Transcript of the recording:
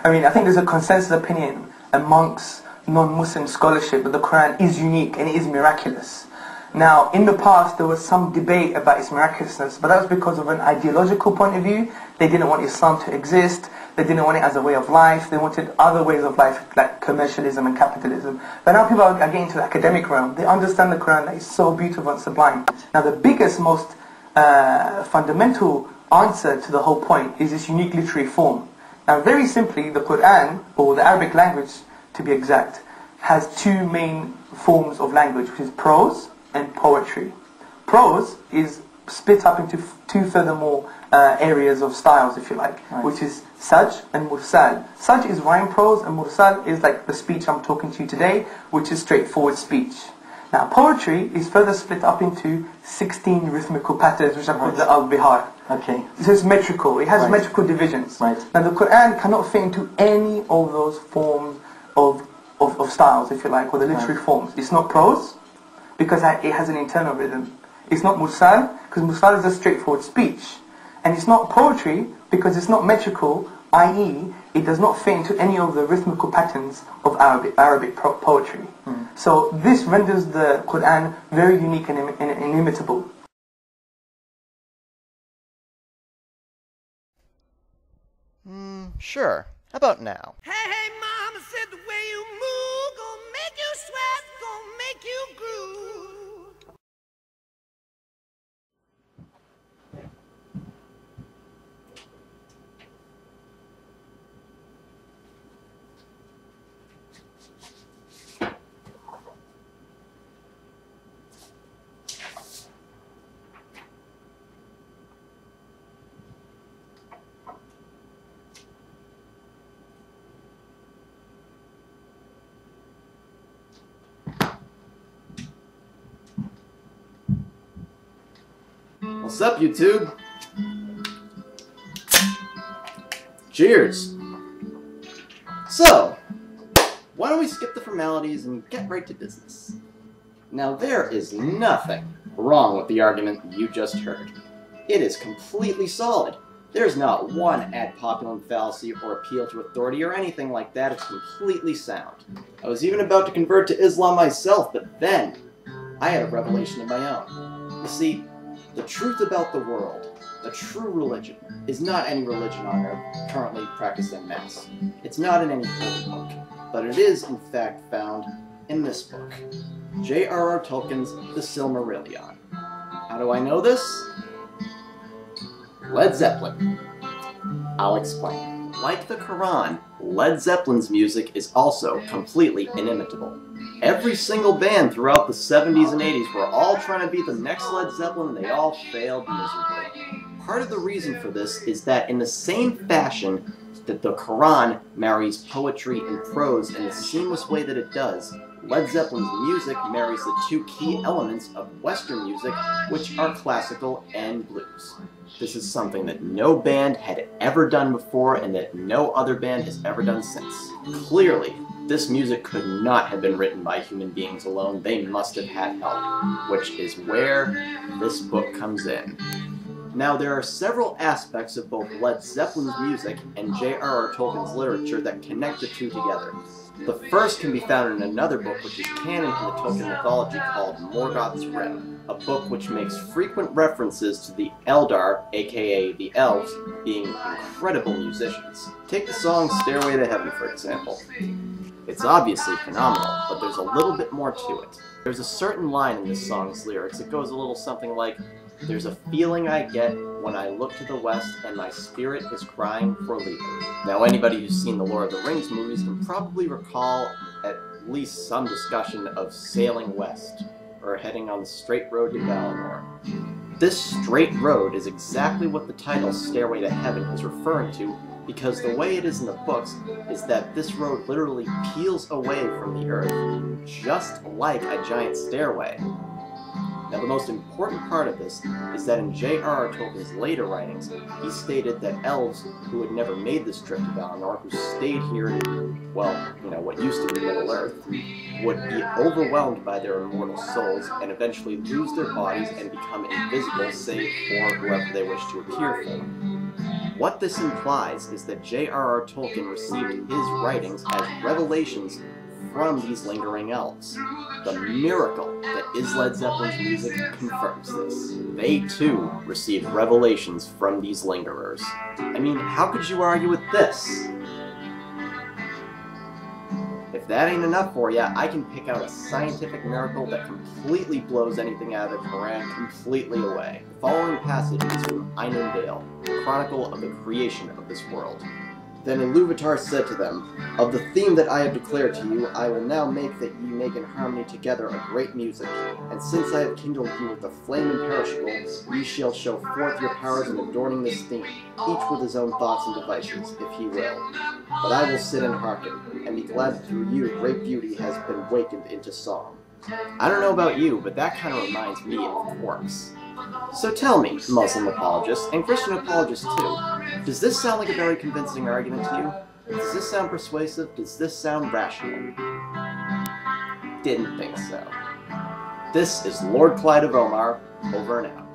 I mean, I think there's a consensus opinion amongst non-Muslim scholarship that the Quran is unique and it is miraculous. Now, in the past, there was some debate about its miraculousness, but that was because of an ideological point of view. They didn't want Islam to exist. They didn't want it as a way of life. They wanted other ways of life, like commercialism and capitalism. But now people are getting to the academic realm. They understand the Quran that is so beautiful and sublime. Now, the biggest, most fundamental answer to the whole point is this unique literary form. Now, very simply, the Quran, or the Arabic language, to be exact, has two main forms of language, which is prose and poetry. Prose is split up into two furthermore areas of styles, if you like, which is Saj and Mursal. Saj is rhyme prose, and Mursal is like the speech I'm talking to you today, which is straightforward speech. Now, poetry is further split up into 16 rhythmical patterns, which are called the al-bihar. Okay. So it's metrical. It has metrical divisions. Right. Now, the Quran cannot fit into any of those forms of styles, if you like, or the literary forms. It's not prose, because it has an internal rhythm. It's not mursal, because mursal is a straightforward speech. And it's not poetry, because it's not metrical, i.e., it does not fit into any of the rhythmical patterns of Arabic poetry. So this renders the Quran very unique and inimitable. Sure. How about now? Hey, hey, mama said the way you move gonna make you sweat, gonna make you groove. What's up, YouTube? Cheers! So, why don't we skip the formalities and get right to business? Now, there is nothing wrong with the argument you just heard. It is completely solid. There's not one ad populum fallacy or appeal to authority or anything like that. It's completely sound. I was even about to convert to Islam myself, but then I had a revelation of my own. You see, the truth about the world, the true religion, is not any religion on earth currently practiced en masse. It's not in any holy book, but it is in fact found in this book, J.R.R. Tolkien's The Silmarillion. How do I know this? Led Zeppelin. I'll explain. Like the Quran, Led Zeppelin's music is also completely inimitable. Every single band throughout the 70s and 80s were all trying to be the next Led Zeppelin, and they all failed miserably. Part of the reason for this is that in the same fashion that the Quran marries poetry and prose in the seamless way that it does, Led Zeppelin's music marries the two key elements of Western music, which are classical and blues. This is something that no band had ever done before and that no other band has ever done since. Clearly, this music could not have been written by human beings alone. They must have had help, which is where this book comes in. Now, there are several aspects of both Led Zeppelin's music and J.R.R. Tolkien's literature that connect the two together. The first can be found in another book which is canon in the Tolkien mythology called Morgoth's Rim, a book which makes frequent references to the Eldar, aka the Elves, being incredible musicians. Take the song Stairway to Heaven, for example. It's obviously phenomenal, but there's a little bit more to it. There's a certain line in this song's lyrics that goes a little something like, "There's a feeling I get when I look to the west and my spirit is crying for leaving." Now, anybody who's seen the Lord of the Rings movies can probably recall at least some discussion of sailing west, or heading on the straight road to Valinor. This straight road is exactly what the title Stairway to Heaven is referring to, because the way it is in the books is that this road literally peels away from the earth, just like a giant stairway. Now, the most important part of this is that in J.R.R. Tolkien's later writings, he stated that elves who had never made this trip to Valinor, who stayed here in, well, what used to be Middle-earth, would be overwhelmed by their immortal souls and eventually lose their bodies and become invisible save for whoever they wish to appear for. What this implies is that J.R.R. Tolkien received his writings as revelations from these lingering elves. The miracle that is Led Zeppelin's music confirms this. They too received revelations from these lingerers. I mean, how could you argue with this? If that ain't enough for you, I can pick out a scientific miracle that completely blows anything out of the Qur'an completely away. The following passage is from Ainun Dale, the chronicle of the creation of this world. Then Iluvatar said to them, "Of the theme that I have declared to you, I will now make that ye make in harmony together a great music. And since I have kindled you with the flame imperishable, ye shall show forth your powers in adorning this theme, each with his own thoughts and devices, if he will. But I will sit and hearken, and be glad that through you great beauty has been wakened into song." I don't know about you, but that kind of reminds me of Quarks. So tell me, Muslim apologists, and Christian apologists too, does this sound like a very convincing argument to you? Does this sound persuasive? Does this sound rational? Didn't think so. This is Lord Clyde of Omar, over and out.